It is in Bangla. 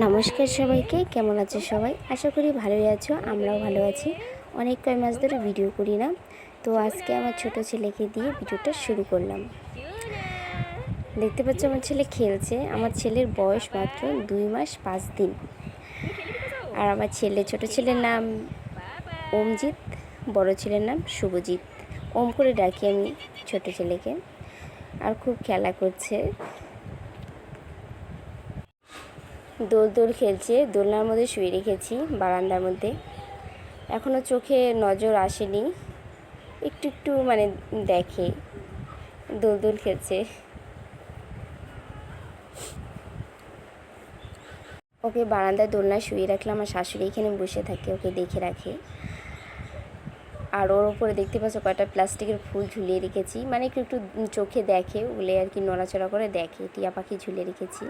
নমস্কার সবাইকে, কেমন আছো সবাই? আশা করি ভালোই আছো, আমরাও ভালো আছি। অনেক কয় মাস ধরে ভিডিও করি না, তো আজকে আমার ছোট ছেলেকে দিয়ে ভিডিওটা শুরু করলাম। দেখতে পাচ্ছ আমার ছেলে খেলছে। আমার ছেলের বয়স মাত্র 2 মাস 5 দিন। আর আমার ছোট ছেলের নাম ওমজিৎ, বড় ছেলের নাম শুভজিৎ। ওম করে ডাকি আমি ছোট ছেলেকে। আর খুব খেলা করছে, দোল খেলছে। দোলনার মধ্যে শুয়ে রেখেছি বারান্দার মধ্যে। এখনও চোখে নজর আসেনি, একটু একটু দেখে। দোল খেলছে। ওকে বারান্দায় দোলনায় শুয়ে রাখলাম। আমার শাশুড়ি এখানে বসে থাকে, ওকে দেখে রাখে। আর ওর ওপরে দেখতে পাচ্ছ কয়টা প্লাস্টিকের ফুল ঝুলিয়ে রেখেছি, একটু একটু চোখে দেখে, ওগুলো আর কি নড়াচড়া করে দেখে। টিয়া পাখি ঝুলিয়ে রেখেছি।